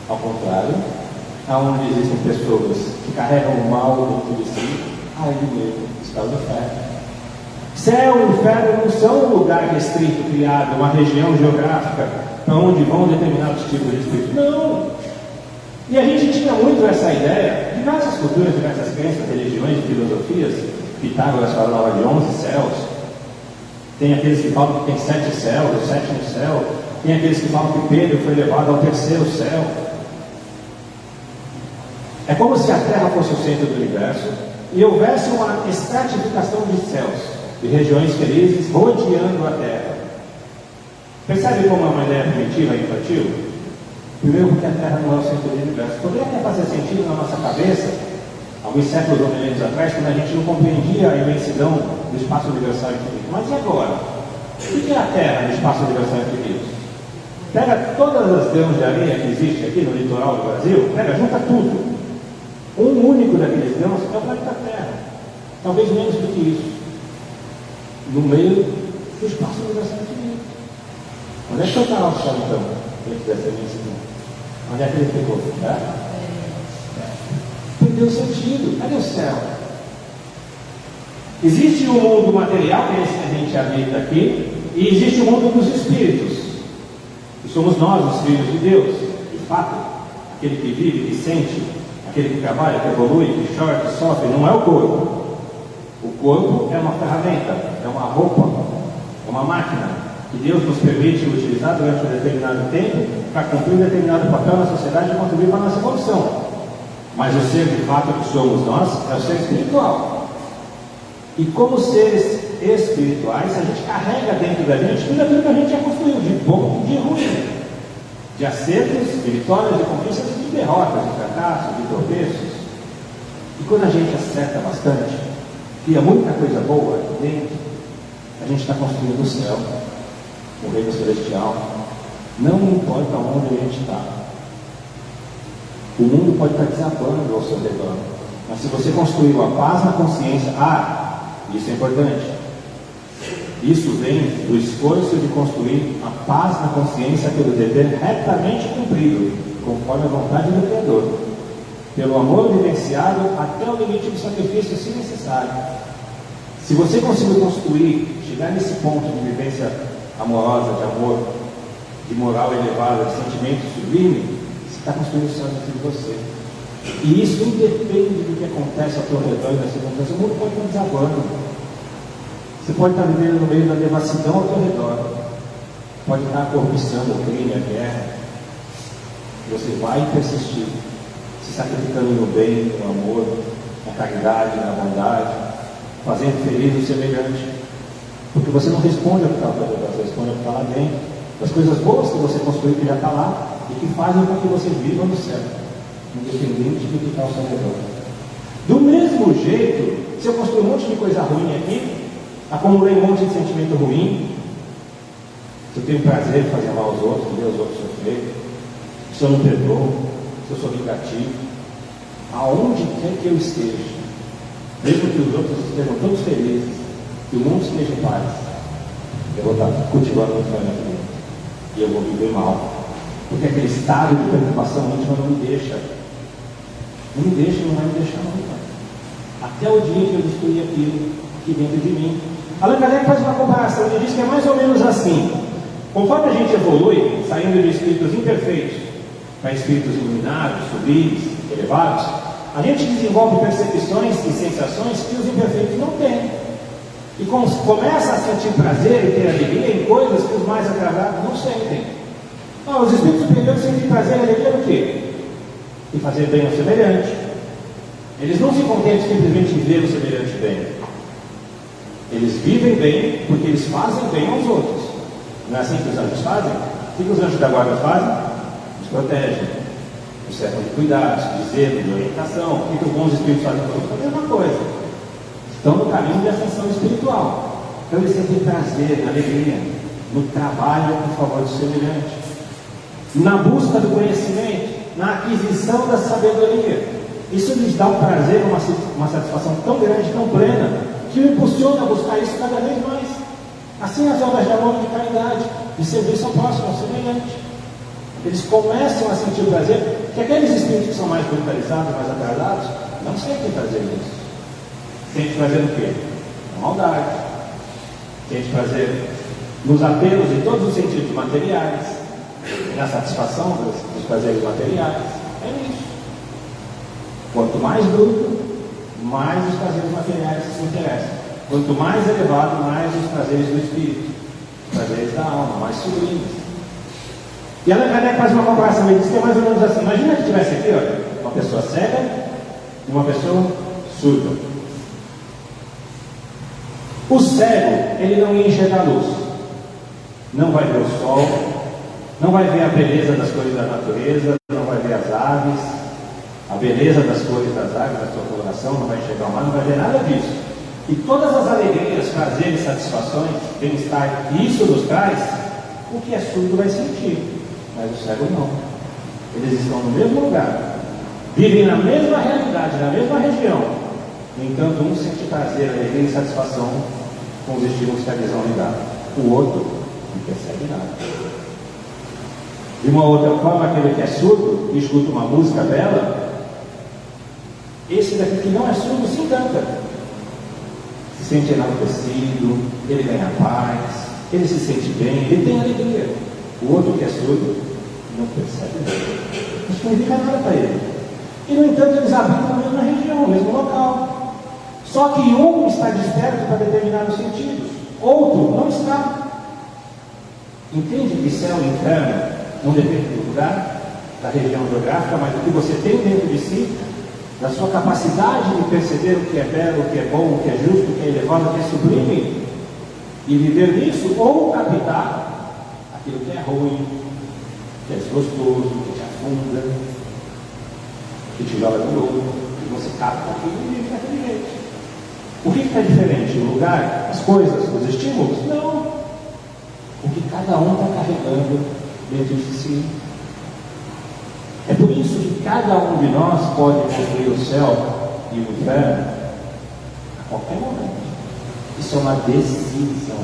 Ao contrário, aonde existem pessoas que carregam o mal dentro de si, aí mesmo está o inferno. Céu e inferno não são um lugar restrito, criado, uma região geográfica para onde vão determinados tipos de espíritos. Não! E a gente tinha muito essa ideia, diversas culturas, diversas crenças, religiões, filosofias. Pitágoras falava de 11 céus. Tem aqueles que falam que tem 7 céus, o 7º céu. Tem aqueles que falam que Pedro foi levado ao 3º céu. É como se a Terra fosse o centro do universo e houvesse uma estratificação de céus, de regiões felizes rodeando a Terra. Percebe como é uma ideia primitiva e infantil? Primeiro, porque a Terra não é o centro do universo. Poderia até fazer sentido na nossa cabeça, alguns séculos ou milênios atrás, quando a gente não compreendia a imensidão do espaço universal infinito. Mas e agora? O que é a Terra no espaço universal infinito? Pega todas as grãos de areia que existe aqui no litoral do Brasil, junta tudo. Um único daqueles grãos é o planeta Terra. Talvez menos do que isso. No meio do espaço universal infinito. Onde é que está o céu, então, dentro dessa imensidão? Onde é que ele ficou? Perdeu o sentido. Cadê o céu? Existe o mundo material, que é esse que a gente habita aqui, e existe o mundo dos espíritos, que somos nós, os filhos de Deus. De fato, aquele que vive, que sente, aquele que trabalha, que evolui, que chora, que sofre, não é o corpo. O corpo é uma ferramenta, é uma roupa, é uma máquina que Deus nos permite utilizar durante um determinado tempo para cumprir um determinado papel na sociedade e contribuir para a nossa evolução. Mas o ser de fato que somos nós é o ser espiritual. E como seres espirituais, a gente carrega dentro da gente tudo aquilo que a gente já construiu, de bom e de ruim, de acertos, de vitórias, de conquistas, de derrotas, de fracassos, de tropeços. E quando a gente acerta bastante, cria muita coisa boa aqui dentro, a gente está construindo o céu, o reino celestial. Não importa onde a gente está. O mundo pode estar desabando ao seu redor, mas se você construiu a paz na consciência, isso é importante. Isso vem do esforço de construir a paz na consciência pelo dever retamente cumprido, conforme a vontade do Criador, pelo amor vivenciado até o limite do sacrifício, se necessário. Se você conseguir construir, chegar nesse ponto de vivência amorosa, de amor, de moral elevada, de sentimento sublime, você está construindo o céu dentro de você. E isso independe do que acontece ao seu redor e das circunstâncias. O mundo pode estar desabando. Você pode estar vivendo no meio da devassidão ao seu redor. Pode estar a corrupção, o crime, a guerra. Você vai persistir, se sacrificando no bem, no amor, na caridade, na bondade, fazendo feliz o semelhante. Porque você não responde ao que está ao seu redor, você responde ao que está lá dentro. Das coisas boas que você construiu, que já está lá, e que fazem com que você viva no céu, independente do que está ao seu redor. Do mesmo jeito, se eu construir um monte de coisa ruim aqui, acumulei um monte de sentimento ruim, se eu tenho prazer em fazer mal aos outros, ver os outros sofrer, se eu não perdoo, se eu sou vingativo, aonde quer que eu esteja, mesmo que os outros estejam todos felizes, que o mundo esteja em paz, eu vou estar cultivando o inferno aqui dentro, e eu vou viver mal, porque aquele estado de preocupação íntima não me deixa, não vai me deixar nunca, até o dia que eu destruir aquilo aqui dentro de mim. Allan Kardec faz uma comparação, ele diz que é mais ou menos assim: conforme a gente evolui, saindo de espíritos imperfeitos para espíritos iluminados, sublimes, elevados, a gente desenvolve percepções e sensações que os imperfeitos não têm, e começa a sentir prazer e ter alegria em coisas que os mais atrasados não sentem. Os espíritos superiores sentem prazer e alegria no quê? Em fazer bem ao semelhante. Eles não se contentam simplesmente em ver o semelhante bem. Eles vivem bem porque eles fazem bem aos outros. Não é assim que os anjos fazem? O que os anjos da guarda fazem? Nos protegem, nos cercam de cuidados, de zelo, de orientação. O que os bons espíritos fazem conosco? A mesma coisa. Estão no caminho de ascensão espiritual. Então eles sentem prazer, alegria no trabalho em favor do semelhante, na busca do conhecimento, na aquisição da sabedoria. Isso lhes dá um prazer, uma satisfação tão grande, tão plena, que o impulsiona a buscar isso cada vez mais. Assim as obras de amor e de caridade, de serviço ao próximo, ao semelhante. Eles começam a sentir prazer, que aqueles espíritos que são mais brutalizados, mais atrasados, não sentem prazer nisso. Sentem prazer no quê? Na maldade. Sentem prazer nos apelos de todos os sentidos materiais, na satisfação dos prazeres materiais. É isso. Quanto mais bruto, mais os prazeres materiais se interessam. Quanto mais elevado, mais os prazeres do espírito, os prazeres da alma, mais sublimes. E Allan Kardec faz uma comparação, ele diz que é mais ou menos assim: imagina que tivesse aqui, olha, uma pessoa cega e uma pessoa surda. O cego, ele não ia enxergar a luz, não vai ver o sol, não vai ver a beleza das coisas da natureza, não vai ver as aves, a beleza das cores das árvores, da sua coloração, não vai enxergar o mar, não vai ver nada disso. E todas as alegrias, prazeres, satisfações, bem-estar, que isso nos traz, o que é surdo vai sentir, mas o cego não. Eles estão no mesmo lugar, vivem na mesma realidade, na mesma região. No entanto, um sente prazer, alegria e satisfação com os estímulos que a visão lhe dá. O outro não percebe nada. De uma outra forma, aquele que é surdo e escuta uma música bela, esse daqui que não é surdo se encanta, se sente enaltecido, ele ganha paz, ele se sente bem, ele tem alegria. O outro que é surdo não percebe nada, não significa nada para ele. E no entanto eles habitam na mesma região, no mesmo local. Só que um está desperto para determinados sentidos, outro não está. Entende que céu e inferno não depende do lugar, da região geográfica, mas do que você tem dentro de si, da sua capacidade de perceber o que é belo, o que é bom, o que é justo, o que é elevado, o que é sublime, e viver nisso, ou captar aquilo que é ruim, que é desgostoso, que te afunda, que te joga no lodo, e você capta aquilo e vive daquele jeito. O que está diferente? O lugar, as coisas, os estímulos? Não. O que cada um está carregando dentro de si. É por isso que cada um de nós pode construir o céu e o inferno a qualquer momento. Isso é uma decisão.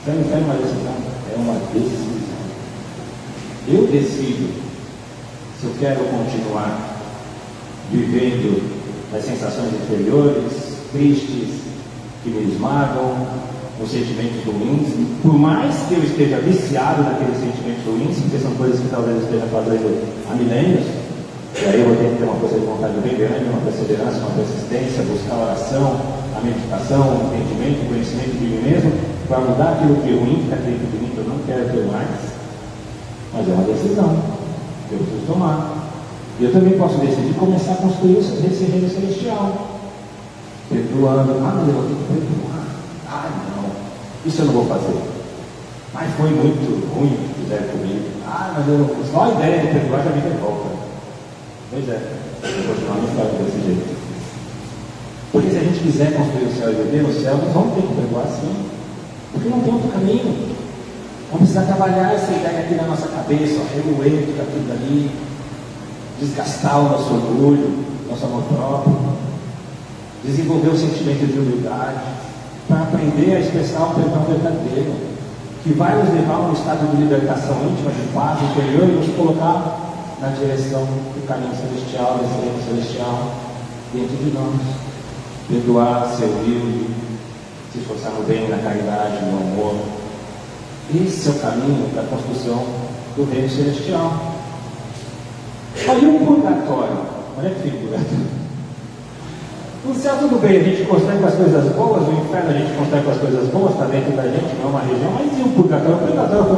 Céu e inferno é uma decisão? É uma decisão. Eu decido se eu quero continuar vivendo nas sensações inferiores, tristes, que me esmagam, nos sentimentos ruins, por mais que eu esteja viciado naqueles sentimentos ruins, porque são coisas que talvez eu esteja fazendo há milênios, e aí eu vou ter que ter uma força de vontade bem grande, uma perseverança, uma persistência, buscar a oração, a meditação, o entendimento, o conhecimento de mim mesmo, para mudar aquilo que é ruim, que está dentro de mim, que eu não quero ter mais. Mas é uma decisão que eu preciso tomar. E eu também posso decidir começar a construir esse reino celestial. Perdoando. Ah, mas eu vou ter que perdoar. Ah, não. Isso eu não vou fazer. Mas foi muito ruim o que fizeram comigo. Ah, mas eu não. Só a ideia de perdoar já me revolta. Pois é. Eu vou continuar me falando desse jeito. Porque se a gente quiser construir o céu e viver no céu, nós vamos ter que perdoar sim. Porque não tem outro caminho. Vamos precisar trabalhar essa ideia aqui na nossa cabeça, remoer tudo aquilo dali, desgastar o nosso orgulho, nosso amor próprio, desenvolver o sentimento de humildade, para aprender a expressar o perdão verdadeiro, que vai nos levar a um estado de libertação íntima, de paz interior, e nos colocar na direção do caminho celestial, desse reino celestial, dentro de nós. Perdoar, ser humilde, se esforçar no bem, na caridade, no amor. Esse é o caminho da construção do reino celestial. Olha, e o purgatório? Olha que fica o purgatório. No céu tudo bem, a gente constrói com as coisas boas, o inferno a gente constrói com as coisas boas, está dentro da gente, não é uma região, mas e o purgatório? O purgatório foi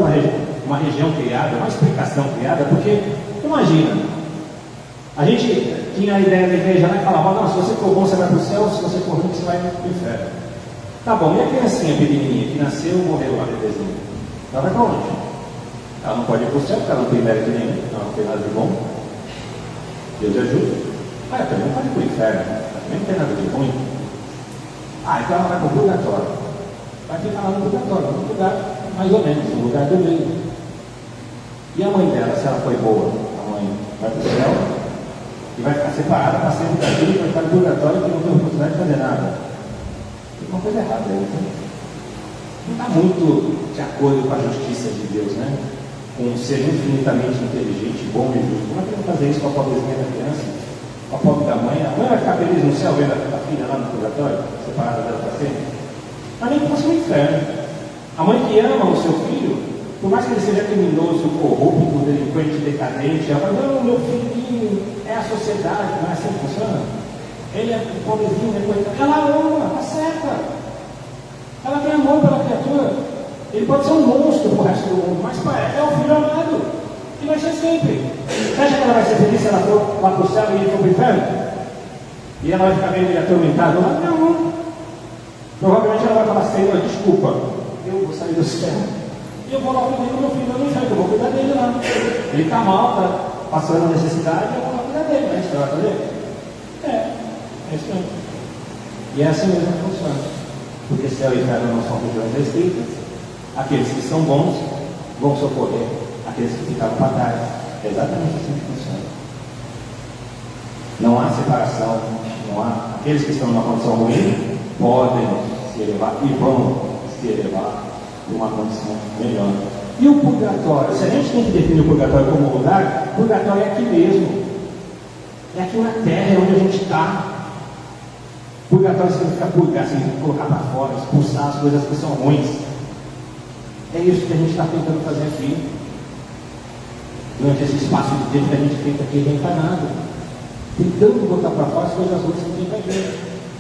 uma região criada, uma explicação criada, porque, imagina, a gente tinha a ideia da igreja lá e falava, não, se você for bom você vai para o céu, se você for ruim você vai para o inferno. Tá bom, e a criancinha pequenininha que nasceu e morreu lá, bebezinha? Ela vai para onde? Ela não pode ir para o céu, porque ela não tem mérito nenhum, ela não tem nada de bom. Deus ajuda. Ah, ela também não pode ir para o inferno, ela também não tem nada de ruim. Ah, então ela vai para o purgatório. Vai ficar lá no purgatório, no lugar mais ou menos, no lugar do meio. E a mãe dela, se ela foi boa, a mãe vai para o céu e vai ficar separada para sempre daquilo e vai ficar no purgatório que não tem oportunidade de fazer nada. Tem uma coisa errada aí, né? Não está muito de acordo com a justiça de Deus, né? Com um ser infinitamente inteligente, bom e justo. Como é que ele vai fazer isso com a pobrezinha da criança? Com a pobre da mãe? A mãe vai ficar feliz no céu vendo a filha lá no purgatório, separada dela para sempre? Mas nem fosse um inferno. A mãe que ama o seu filho, por mais que ele seja criminoso, corrupto, delinquente, decadente, ela fala, não, meu filhinho é a sociedade, não é assim que funciona? Ele é pobrezinho, é coitado. Ela ama, está certa. Ela tem amor pela criatura. Ele pode ser um monstro para o resto do mundo, mas é o filho amado. E vai ser sempre. Você acha que ela vai ser feliz se ela for lá para o céu e ele for para o inferno? E ela vai ficar meio atormentada lá? Não. Provavelmente ela vai falar, Senhor, desculpa, eu vou sair do céu. E eu vou lá cuidar do meu filho no inferno, eu vou cuidar dele lá. Ele está mal, está passando necessidade, eu vou lá cuidar dele. É isso que ela vai fazer? É isso mesmo. E é assim mesmo que funciona. Porque céu e inferno não são regiões restritas. Aqueles que são bons vão socorrer aqueles que ficaram para trás. É exatamente assim que funciona. Não há separação, não há. Aqueles que estão numa condição ruim podem se elevar e vão se elevar para uma condição melhor. E o purgatório? Se a gente tem que definir o purgatório como lugar, o purgatório é aqui mesmo. É aqui na terra, é onde a gente está. Purgatório significa purgar, significa colocar para fora, expulsar as coisas que são ruins. É isso que a gente está tentando fazer aqui. Durante esse espaço de tempo que a gente fica aqui reencarnado. Tentando botar para fora as coisas ruins que tem para a gente.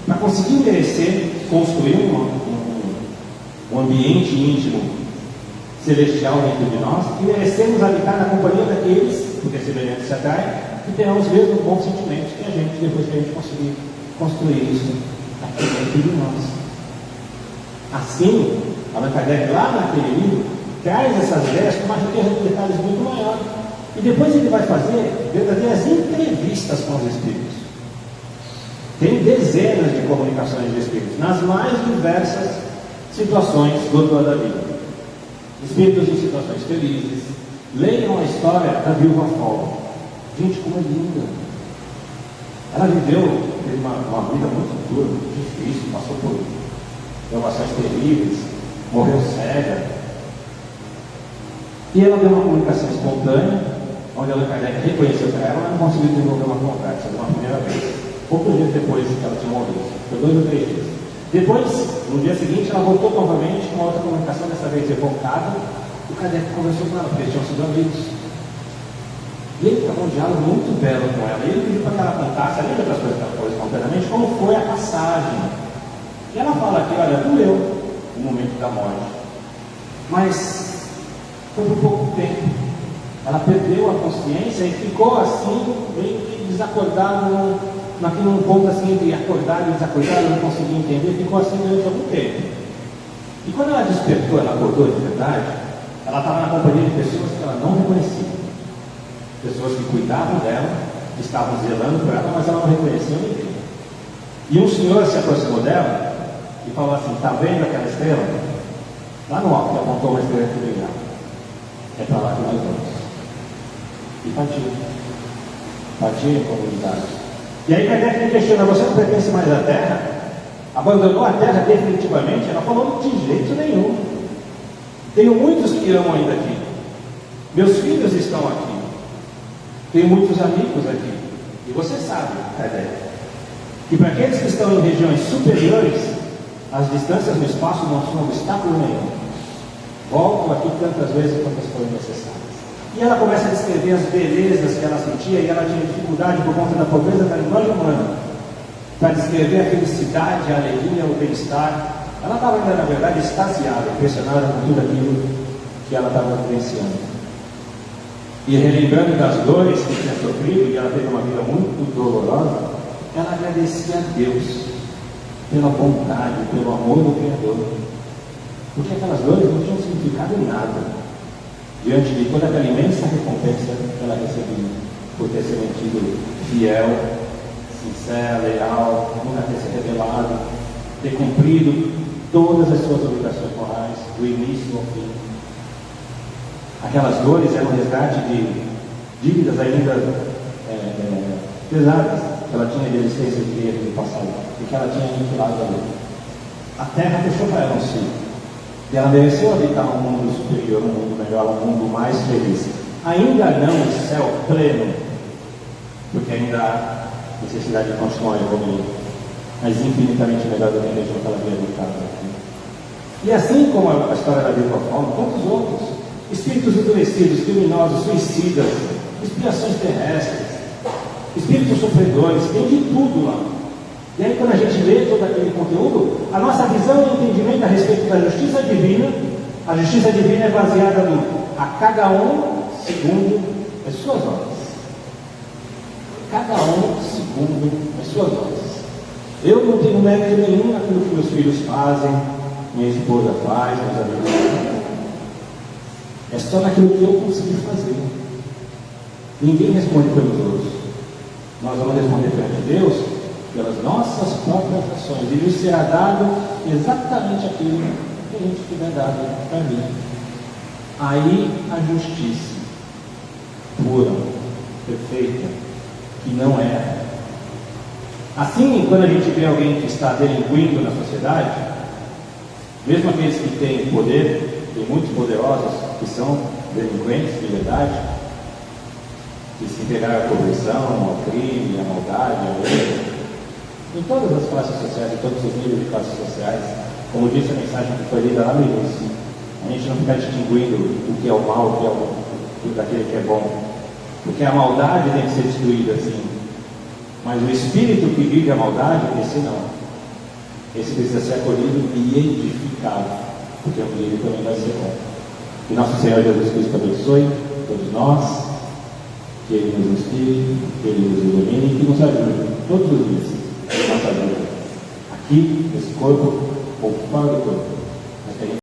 para conseguir merecer construir um ambiente íntimo celestial dentro de nós e merecemos habitar na companhia daqueles, porque semelhantes se atraem, que terão os mesmos bons sentimentos que a gente, depois que a gente conseguir construir isso aqui dentro de nós. Assim, Allan Kardec, lá naquele livro, traz essas ideias com uma riqueza de detalhes muito maior. E depois ele vai fazer verdadeiras entrevistas com os espíritos. Tem dezenas de comunicações de espíritos, nas mais diversas situações do autor da Bíblia. Espíritos em situações felizes. Leiam a história da viúva folga. Gente, como é linda! Ela teve uma vida muito dura, muito difícil, passou por provações terríveis, morreu cega. E ela deu uma comunicação espontânea, onde Allan Kardec reconheceu para ela, mas não conseguiu desenvolver uma conversa de uma primeira vez. Poucos dias depois que ela tinha morrido, foi 2 ou 3 dias. Depois, no dia seguinte, ela voltou novamente com uma outra comunicação, dessa vez revoltada. O Kardec conversou com ela, porque eles tinham sido amigos. E ele travou um diálogo muito belo com ela. E ele pediu para que ela contasse, além de outras coisas que ela falou espontaneamente, como foi a passagem. E ela fala que, olha, doeu o momento da morte, mas foi por pouco tempo. Ela perdeu a consciência e ficou assim, meio que desacordada, naquele ponto assim, entre acordar e desacordar, não conseguia entender, ficou assim durante algum tempo. E quando ela despertou, ela acordou de verdade, ela estava na companhia de pessoas que ela não reconhecia. Pessoas que cuidavam dela, estavam zelando por ela, mas ela não reconhecia ninguém. E um senhor se aproximou dela e falou assim: está vendo aquela estrela? Lá no alto, apontou uma estrela que brilhava. É para lá que nós vamos. E partiu em comunidade. E aí Kardec me questiona: você não pertence mais à Terra? Abandonou a Terra definitivamente? Ela falou: de jeito nenhum. Tenho muitos que amam ainda aqui. Meus filhos estão aqui. Tenho muitos amigos aqui. E você sabe, Kardec, que para aqueles que estão em regiões superiores, as distâncias no espaço não são obstáculo nenhum. Volto aqui tantas vezes quantas forem necessárias. E ela começa a descrever as belezas que ela sentia, e ela tinha dificuldade por conta da pobreza da linguagem humana para descrever a felicidade, a alegria, o bem-estar. Ela estava ainda, na verdade, extasiada, impressionada com tudo aquilo que ela estava vivenciando. E relembrando das dores que tinha sofrido, e ela teve uma vida muito dolorosa, ela agradecia a Deus pela bondade, pelo amor do Criador. Porque aquelas dores não tinham significado em nada diante de toda aquela imensa recompensa que ela recebia por ter se mantido fiel, sincera, leal, nunca ter se rebelado, ter cumprido todas as suas obrigações morais, do início ao fim. Aquelas dores eram um resgate de dívidas ainda pesadas que ela tinha de existência de erro do passado e que ela tinha aniquilado ali. A terra fechou para ela um ciclo. E ela mereceu habitar um mundo superior, um mundo melhor, um mundo mais feliz. Ainda não um céu pleno, porque ainda há necessidade de continuar evoluindo, mas infinitamente melhor do que a região que ela havia habitado aqui. E assim como a história da Bíblia fala, quantos outros? Espíritos endurecidos, criminosos, suicidas, expiações terrestres, espíritos sofredores, tem de tudo lá. E aí, quando a gente lê todo aquele conteúdo, a nossa visão e entendimento a respeito da justiça divina, a justiça divina é baseada no a cada um segundo as suas obras. Cada um segundo as suas obras. Eu não tenho mérito nenhum naquilo que meus filhos fazem, minha esposa faz, meus amigos fazem. É só naquilo que eu consegui fazer. Ninguém responde pelos outros. Nós vamos responder perante Deus pelas nossas próprias ações. E lhe será dado exatamente aquilo que a gente tiver dado para mim. Aí a justiça pura, perfeita, que não é. Assim, quando a gente vê alguém que está delinquindo na sociedade, mesmo aqueles que têm poder, tem muitos poderosos que são delinquentes de verdade, que se entregaram à corrupção, ao crime, à maldade, ao erro, em todas as classes sociais, em todos os níveis de classes sociais, como disse a mensagem que foi lida lá no início, a gente não fica distinguindo o que é o mal, o que é o daquele que é bom, porque a maldade tem que ser destruída assim, mas o espírito que vive a maldade, esse não. esse precisa ser acolhido e edificado, porque um dia ele também vai ser bom. Que nosso Senhor Jesus Cristo abençoe todos nós, que Ele nos inspire, que Ele nos ilumine e que nos ajude todos os dias em nossa vida, aqui, nesse corpo ou fora do corpo, mas que a gente